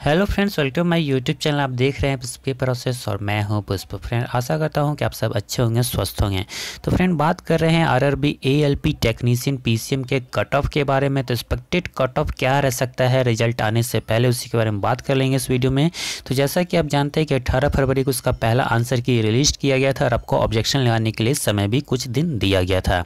Hello friends, welcome my YouTube channel. आप देख रहे हैं पुष्पी प्रोसेस और मैं हूं पुष्प। फ्रेंड, आशा करता हूं कि आप सब अच्छे होंगे, स्वस्थ होंगे। तो फ्रेंड, बात कर रहे हैं आरआरबी एएलपी टेक्नीशियन पीसीएम के कट ऑफ के बारे में। तो एक्सपेक्टेड कट ऑफ क्या रह सकता है रिजल्ट आने से पहले, उसी के बारे में बात कर लेंगे इस वीडियो में। तो जैसा कि आप जानते हैं कि 18 फरवरी को उसका पहला आंसर की रिलीज किया गया था और आपको ऑब्जेक्शन लगाने के लिए समय भी कुछ दिन दिया गया था।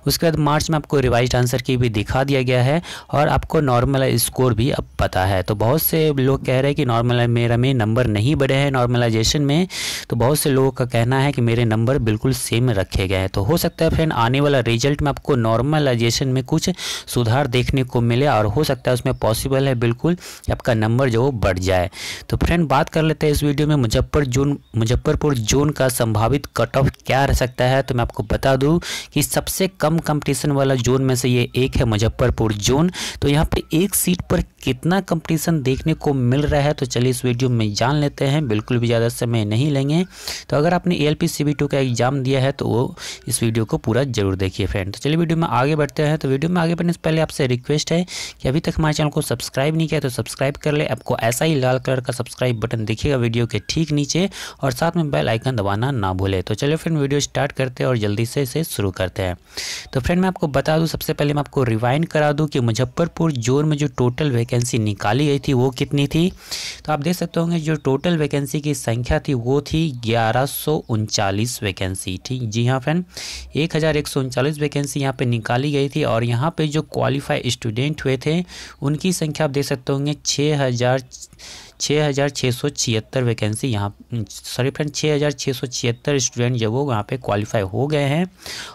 उसके बाद मार्च में आपको रिवाइज्ड आंसर की भी दिखा दिया गया है और आपको नॉर्मल स्कोर भी अब पता है। तो बहुत से लोग कह रहे हैं कि नॉर्मल मेरा में नंबर नहीं बढ़े हैं नॉर्मलाइजेशन में। तो बहुत से लोगों का कहना है कि मेरे नंबर बिल्कुल सेम रखे गए हैं। तो हो सकता है फ्रेंड आने वाला रिजल्ट में आपको नॉर्मलाइजेशन में कुछ सुधार देखने को मिले और हो सकता है उसमें पॉसिबल है बिल्कुल आपका नंबर जो बढ़ जाए। तो फ्रेंड, बात कर लेते हैं इस वीडियो में मुजफ्फरपुर जोन का संभावित कट ऑफ क्या रह सकता है। तो मैं आपको बता दूं कि सबसे कम कंपटीशन वाला जोन में से ये एक है मुजफ्फरपुर जोन। तो यहाँ पे एक सीट पर कितना कंपटीशन देखने को मिल रहा है, तो चलिए इस वीडियो में जान लेते हैं। बिल्कुल भी ज़्यादा समय नहीं लेंगे। तो अगर आपने एएलपी CB2 का एग्जाम दिया है तो वो इस वीडियो को पूरा जरूर देखिए फ्रेंड। तो चलिए वीडियो में आगे बढ़ते हैं। तो वीडियो में आगे बढ़ने से पहले आपसे रिक्वेस्ट है कि अभी तक हमारे चैनल को सब्सक्राइब नहीं किया तो सब्सक्राइब कर ले। आपको ऐसा ही लाल कलर का सब्सक्राइब बटन दिखेगा वीडियो के ठीक नीचे और साथ में बेल आइकन दबाना ना भूले। तो चलिए फ्रेंड वीडियो स्टार्ट करते हैं और जल्दी से इसे शुरू करते हैं। तो फ्रेंड, मैं आपको बता दूँ, सबसे पहले मैं आपको रिवाइंड करा दूँ कि मुजफ्फरपुर जोन में जो टोटल वैकेंसी निकाली गई थी वो कितनी थी। तो आप देख सकते होंगे जो टोटल वैकेंसी की संख्या थी वो थी 1139 वैकेंसी। ठीक, जी हाँ फ्रेंड, 1139 वैकेंसी यहाँ पे निकाली गई थी। और यहाँ पे जो क्वालिफाई स्टूडेंट हुए थे उनकी संख्या आप देख सकते होंगे 6676 वैकेंसी यहाँ, सॉरी फ्रेंड, 6676 स्टूडेंट जो वो यहाँ पे क्वालिफाई हो गए हैं।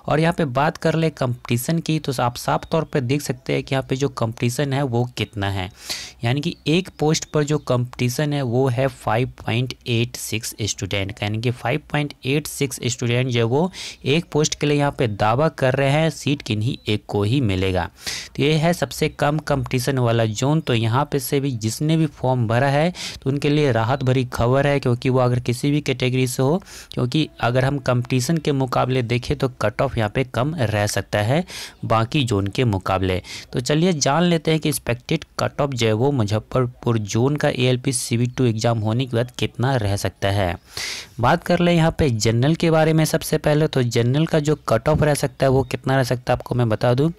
और यहाँ पे बात कर ले कंपटीशन की, तो आप साफ तौर पे देख सकते हैं कि यहाँ पे जो कंपटीशन है वो कितना है। यानी कि एक पोस्ट पर जो कंपटीशन है वो है 5.86 स्टूडेंट, यानी कि 5.86 स्टूडेंट जो वो एक पोस्ट के लिए यहाँ पे दावा कर रहे हैं सीट किन्हीं एक को ही मिलेगा। तो ये है सबसे कम कंपटीशन वाला जोन। तो यहाँ पे से भी जिसने भी फॉर्म भरा है तो उनके लिए राहत भरी खबर है, क्योंकि वो अगर किसी भी कैटेगरी से हो, क्योंकि अगर हम कंपटीशन के मुकाबले देखें तो कट ऑफ यहाँ पे कम रह सकता है बाकी जोन के मुकाबले। तो चलिए जान लेते हैं कि एक्सपेक्टेड कट ऑफ जो है वो मुजफ्फरपुर जोन का एएलपी CB2 एग्जाम होने के बाद कितना रह सकता है। बात कर ले यहाँ पे जनरल के बारे में। सबसे पहले तो जनरल का जो कट ऑफ रह सकता है वो कितना रह सकता है आपको मैं बता दूं,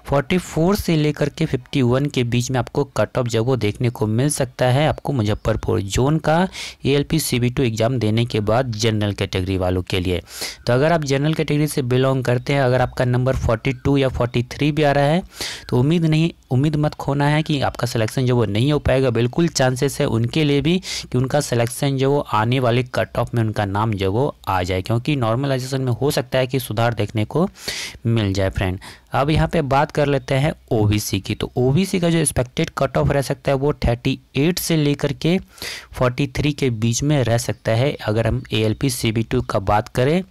44 से लेकर के 51 के बीच में आपको कट ऑफ जो वो देखने को मिल सकता है आपको मुजफ्फरपुर जोन का एएलपी CB2 एग्जाम देने के बाद जनरल कैटेगरी वालों के लिए। तो अगर आप जनरल कैटेगरी से बिलोंग करते हैं, अगर आपका नंबर 42 या 43 भी आ रहा है तो उम्मीद मत खोना है कि आपका सिलेक्शन जो वो नहीं हो पाएगा। बिल्कुल चांसेस है उनके लिए भी कि उनका सिलेक्शन जो वो आने वाले कट ऑफ में उनका नाम जो वो आ जाए, क्योंकि नॉर्मलाइजेशन में हो सकता है कि सुधार देखने को मिल जाए फ्रेंड। अब यहाँ पे बात कर लेते हैं OBC की। तो OBC का जो एक्सपेक्टेड कट ऑफ रह सकता है वो 38 से लेकर के 43 के बीच में रह सकता है। अगर हम एएलपी CB2 का बात करें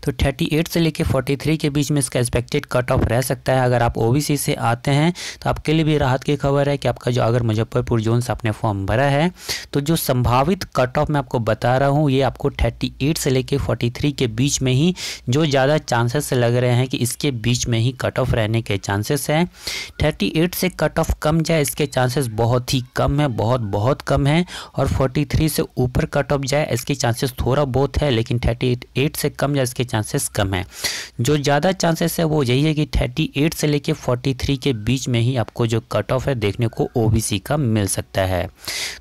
तो 38 से लेकर 43 के बीच में इसका एक्सपेक्टेड कट ऑफ रह सकता है। अगर आप OBC से आते हैं तो आपके लिए भी राहत की खबर है कि आपका जो अगर मुजफ्फरपुर जोन से आपने फॉर्म भरा है तो जो संभावित कट ऑफ मैं आपको बता रहा हूँ ये आपको 38 से लेकर 43 के बीच में ही जो ज़्यादा चांसेस लग रहे हैं कि इसके बीच में ही कट ऑफ रहने के चांसेस हैं। 38 से कट ऑफ कम जाए इसके चांसेस बहुत ही कम है, बहुत कम है। और 43 से ऊपर कट ऑफ जाए इसके चांसेस थोड़ा बहुत है, लेकिन 38 से कम इसके चांसेस कम है। जो ज़्यादा चांसेस है वो यही है कि 38 से लेके 43 के बीच में ही आपको जो कट ऑफ है देखने को OBC का मिल सकता है।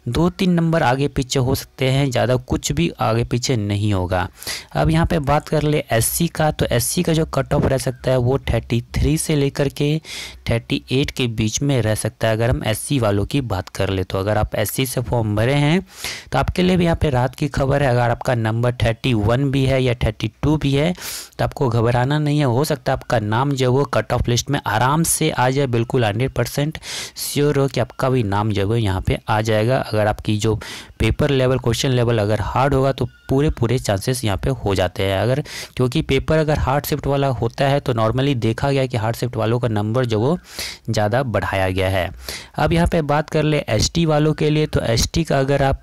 2-3 नंबर आगे पीछे हो सकते हैं, ज़्यादा कुछ भी आगे पीछे नहीं होगा। अब यहाँ पे बात कर ले SC का। तो SC का जो कट ऑफ रह सकता है वो 33 से लेकर के 38 के बीच में रह सकता है। अगर हम SC वालों की बात कर ले तो अगर आप SC से फॉर्म भरे हैं तो आपके लिए भी यहाँ पे राहत की खबर है। अगर आपका नंबर 31 भी है या 32 भी है तो आपको घबराना नहीं है। हो सकता है आपका नाम जो वो कट ऑफ लिस्ट में आराम से आ जाए। बिल्कुल 100% श्योर हो कि आपका भी नाम जो है यहाँ पे आ जाएगा। अगर आपकी जो पेपर लेवल, क्वेश्चन लेवल अगर हार्ड होगा तो पूरे चांसेस यहाँ पे हो जाते हैं। अगर क्योंकि पेपर अगर हार्ड शिफ्ट वाला होता है तो नॉर्मली देखा गया कि हार्ड शिफ्ट वालों का नंबर जो वो ज़्यादा बढ़ाया गया है। अब यहाँ पे बात कर ले ST वालों के लिए। तो ST का अगर आप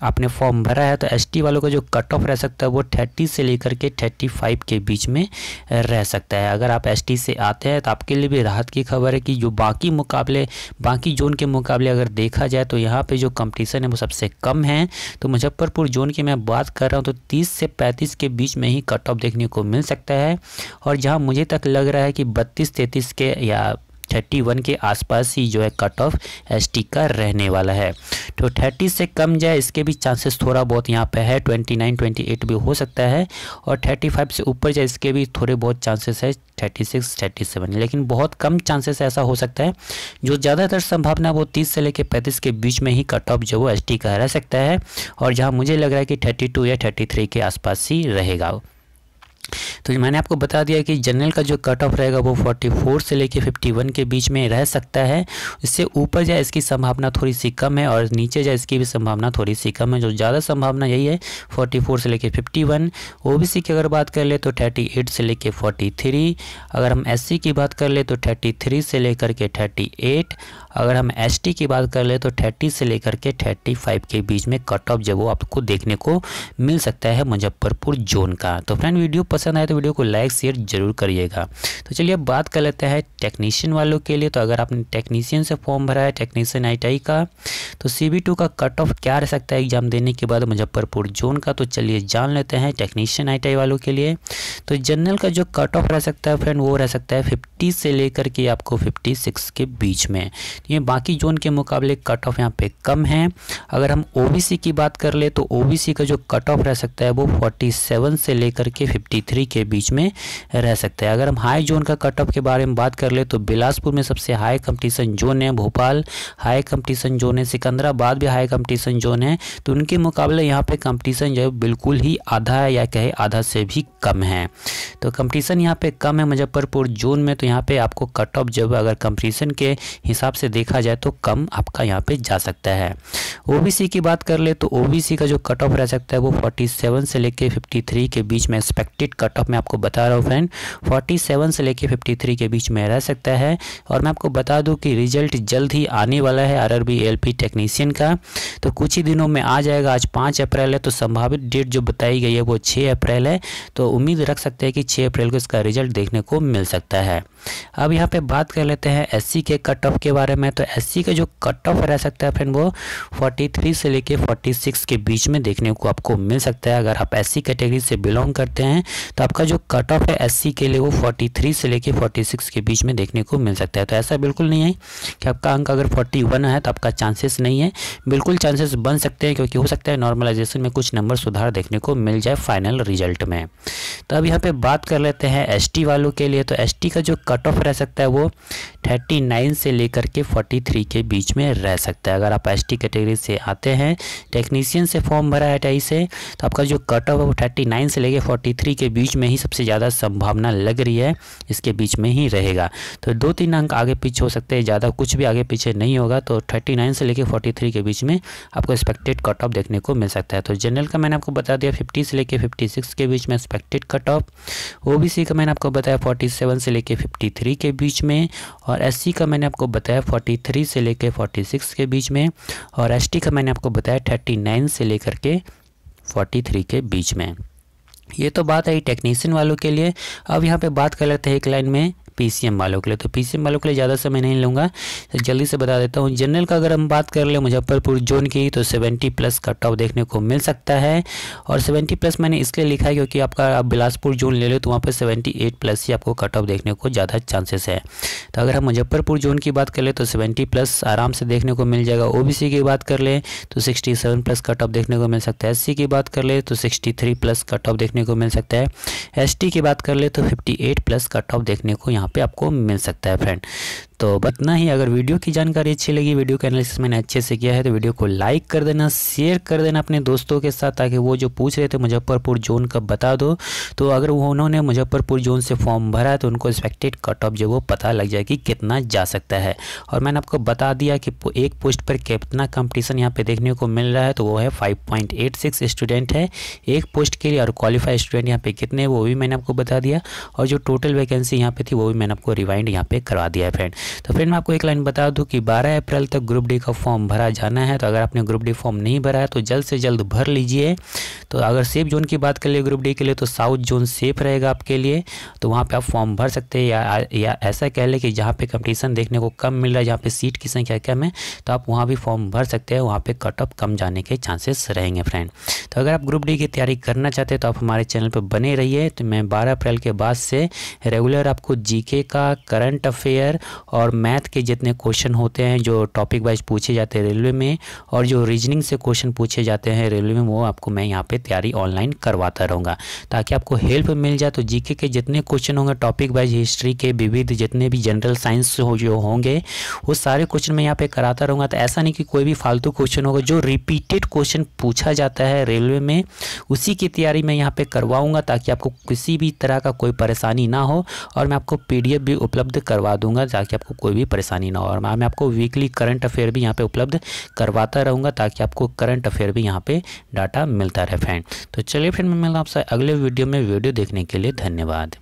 आपने फॉर्म भरा है तो एसटी वालों का जो कट ऑफ रह सकता है वो 30 से लेकर के 35 के बीच में रह सकता है। अगर आप एसटी से आते हैं तो आपके लिए भी राहत की खबर है कि जो बाकी जोन के मुकाबले अगर देखा जाए तो यहाँ पे जो कंपटीशन है वो सबसे कम है। तो मुजफ्फरपुर जोन की मैं बात कर रहा हूँ तो 30 से 35 के बीच में ही कट ऑफ देखने को मिल सकता है, और जहाँ मुझे तक लग रहा है कि 32-33 के या 31 के आसपास ही जो है कट ऑफ एसटी का रहने वाला है। तो 30 से कम जाए इसके भी चांसेस थोड़ा बहुत यहाँ पे है, 29-28 भी हो सकता है, और 35 से ऊपर जाए इसके भी थोड़े बहुत चांसेस है, 36-37, लेकिन बहुत कम चांसेस ऐसा हो सकता है। जो ज़्यादातर संभावना वो 30 से लेकर 35 के बीच में ही कट ऑफ जो वो एसटी का रह सकता है, और जहाँ मुझे लग रहा है कि 32 या 33 के आसपास ही रहेगा। तो मैंने आपको बता दिया कि जनरल का जो कट ऑफ रहेगा वो 44 से लेके 51 के बीच में रह सकता है। इससे ऊपर जाए इसकी संभावना थोड़ी सी कम है, और नीचे जाए इसकी भी संभावना थोड़ी सी कम है। जो ज़्यादा संभावना यही है 44 से लेके 51। ओबीसी की अगर बात कर ले तो 38 से लेके 43। अगर हम एससी की बात कर ले तो 33 से लेकर के 38। अगर हम एसटी की बात कर ले तो 30 से लेकर के 35 के बीच में कट ऑफ जब वो आपको देखने को मिल सकता है मुजफ्फरपुर जोन का। तो फ्रेंड वीडियो पसंद आए तो वीडियो को लाइक शेयर जरूर करिएगा। तो चलिए अब बात कर लेते हैं टेक्नीशियन वालों के लिए। तो अगर आपने टेक्नीशियन से फॉर्म भरा है टेक्नीशियन आईटीआई का, तो CB2 का कट ऑफ क्या रह सकता है एग्जाम देने के बाद मुजफ्फरपुर जोन का। तो चलिए जान लेते हैं टेक्नीशियन आईटीआई वालों के लिए। तो जनरल का जो कट ऑफ रह सकता है फ्रेंड वो रह सकता है 50 से लेकर के आपको 56 के बीच में। ये बाकी जोन के मुकाबले कट ऑफ यहाँ पे कम है। अगर हम ओबीसी की बात कर ले तो ओबीसी का जो कट ऑफ रह सकता है वो 47 से लेकर के 53 के बीच में रह सकता है। अगर हम हाई जोन का कट ऑफ के बारे में बात कर ले तो बिलासपुर में सबसे हाई कंपटीशन जोन है, भोपाल हाई कंपटीशन जोन है, सिकंदराबाद भी हाई कंपटीशन जोन है। तो उनके मुकाबले यहाँ पे कंपटीशन जो है बिल्कुल ही आधा है, या कहे आधा से भी कम है। तो कंपटीशन यहाँ पे कम है मुजफ्फरपुर जोन में। तो यहाँ पे आपको कट ऑफ जब अगर कंपटीशन के हिसाब से देखा जाए तो कम आपका यहाँ पे जा सकता है। ओबीसी की बात कर ले तो ओबीसी का जो कट ऑफ रह सकता है वो 47 से लेके 53 के बीच में एक्सपेक्टेड कट ऑफ मैं आपको बता रहा हूँ फ्रेंड, 47 से लेके 53 के बीच में रह सकता है। और मैं आपको बता दूं कि रिजल्ट जल्द ही आने वाला है आरआरबी एलपी टेक्नीशियन का, तो कुछ ही दिनों में आ जाएगा। आज 5 अप्रैल है, तो संभावित डेट जो बताई गई है वो 6 अप्रैल है। तो उम्मीद रख सकते हैं कि 6 अप्रैल को इसका रिजल्ट देखने को मिल सकता है। अब यहाँ पे बात कर लेते हैं एससी के कट ऑफ के बारे में। तो एससी का जो कट ऑफ रह सकता है फ्रेंड वो 43 से लेके 46 के बीच में देखने को आपको मिल सकता है। अगर आप एससी कैटेगरी से बिलोंग करते हैं तो आपका जो कट ऑफ है एससी के लिए वो 43 से लेके 46 के बीच में देखने को मिल सकता है। तो ऐसा बिल्कुल नहीं है कि आपका अंक अगर 41 है तो आपका चांसेस नहीं है, बिल्कुल चांसेस बन सकते हैं, क्योंकि हो सकता है नॉर्मलाइजेशन में कुछ नंबर सुधार देखने को मिल जाए फाइनल रिजल्ट में। तो अब यहाँ पे बात कर लेते हैं एसटी वालों के लिए। तो एसटी का जो कट ऑफ रह सकता है वो 39 से लेकर के 43 के बीच में रह सकता है। अगर आप एसटी कैटेगरी से आते हैं, टेक्नीशियन से फॉर्म भरा है आईटीआई से, तो आपका जो कट ऑफ है वो 39 से लेकर 43 के बीच में ही सबसे ज़्यादा संभावना लग रही है, इसके बीच में ही रहेगा। तो 2-3 अंक आगे पीछे हो सकते हैं, ज़्यादा कुछ भी आगे पीछे नहीं होगा। तो 39 से लेकर 43 के बीच में आपको एक्सपेक्टेड कट ऑफ देखने को मिल सकता है। तो जनरल का मैंने आपको बता दिया 50 से लेकर 56 के बीच में एक्सपेक्टेड कट ऑफ। ओबीसी का मैंने आपको बताया 47 से लेकर 53 के बीच में, और एससी का मैंने आपको बताया 43 से लेकर 46 के बीच में, और एसटी का मैंने आपको बताया 39 से लेकर के 43 के बीच में। ये तो बात है टेक्नीशियन वालों के लिए। अब यहाँ पे बात कर लेते हैं एक लाइन में पीसीएम वालों के लिए। तो पीसीएम वालों के लिए ज़्यादा समय नहीं लूँगा, तो जल्दी से बता देता हूँ। जनरल का अगर हम बात कर ले मुजफ्फरपुर जोन की तो 70+ कट ऑफ देखने को मिल सकता है। और 70+ मैंने इसलिए लिखा है क्योंकि आपका आप बिलासपुर जोन ले लो तो वहाँ पर 78+ ही आपको कट ऑफ देखने को ज़्यादा चांसेस है। तो अगर हम मुजफ्फरपुर जोन की बात कर ले तो 70+ आराम से देखने को मिल जाएगा। ओबीसी की बात कर ले तो 67+ कट ऑफ देखने को मिल सकता है। एससी की बात कर ले तो 63+ कट ऑफ देखने को मिल सकता है। एसटी की बात कर ले तो 58+ कट ऑफ देखने को यहाँ पे आपको मिल सकता है फ्रेंड। तो इतना ही। अगर वीडियो की जानकारी अच्छी लगी, वीडियो का एनालिसिस मैंने अच्छे से किया है, तो वीडियो को लाइक कर देना, शेयर कर देना अपने दोस्तों के साथ, ताकि वो जो पूछ रहे थे मुजफ्फरपुर जोन का बता दो, तो अगर उन्होंने मुजफ्फरपुर जोन से फॉर्म भरा है तो उनको एक्सपेक्टेड कट ऑफ जो वो पता लग जाए कि कितना जा सकता है। और मैंने आपको बता दिया कि एक पोस्ट पर कितना कंपटीशन यहाँ पे देखने को मिल रहा है, तो वो है 5.86 स्टूडेंट है एक पोस्ट के लिए, और क्वालिफाइड स्टूडेंट यहाँ पे कितने वो भी मैंने आपको बता दिया, और जो टोटल वैकेंसी यहाँ पे थी वो भी मैंने आपको रिवाइंड यहाँ पे करवा दिया है फ्रेंड। तो फ्रेंड मैं आपको एक लाइन बता दूं कि 12 अप्रैल तक ग्रुप डी का फॉर्म भरा जाना है। तो अगर आपने ग्रुप डी फॉर्म नहीं भरा है तो जल्द से जल्द भर लीजिए। तो अगर सेफ जोन की बात कर ले ग्रुप डी के लिए तो साउथ जोन सेफ रहेगा आपके लिए, तो वहाँ पे आप फॉर्म भर सकते हैं। या ऐसा कह ले कि जहाँ पे कंपटीशन देखने को कम मिल रहा है, जहाँ पे सीट की संख्या कम है, तो आप वहाँ भी फॉर्म भर सकते हैं। वहाँ पे कट ऑफ कम जाने के चांसेस रहेंगे फ्रेंड। तो अगर आप ग्रुप डी की तैयारी करना चाहते हैं तो आप हमारे चैनल पर बने रहिए। तो मैं 12 अप्रैल के बाद से रेगुलर आपको जीके का, करंट अफेयर और मैथ के जितने क्वेश्चन होते हैं जो टॉपिक वाइज पूछे जाते हैं रेलवे में, और जो रीजनिंग से क्वेश्चन पूछे जाते हैं रेलवे में, वो आपको मैं यहाँ पे तैयारी ऑनलाइन करवाता रहूँगा ताकि आपको हेल्प मिल जाए। तो जीके के जितने क्वेश्चन होंगे, टॉपिक वाइज हिस्ट्री के विविध जितने भी जनरल साइंस जो होंगे, वो सारे क्वेश्चन मैं यहाँ पे कराता रहूँगा। तो ऐसा नहीं कि कोई भी फालतू क्वेश्चन होगा, जो रिपीटेड क्वेश्चन पूछा जाता है रेलवे में उसी की तैयारी मैं यहाँ पे करवाऊँगा ताकि आपको किसी भी तरह का कोई परेशानी ना हो। और मैं आपको PDF भी उपलब्ध करवा दूंगा ताकि आपको कोई भी परेशानी ना हो। और मैं आपको वीकली करंट अफेयर भी यहाँ पे उपलब्ध करवाता रहूँगा ताकि आपको करंट अफेयर भी यहाँ पे डाटा मिलता रहे फ्रेंड। तो चलिए फ्रेंड, मैं मिलता हूं आपसे अगले वीडियो में। वीडियो देखने के लिए धन्यवाद।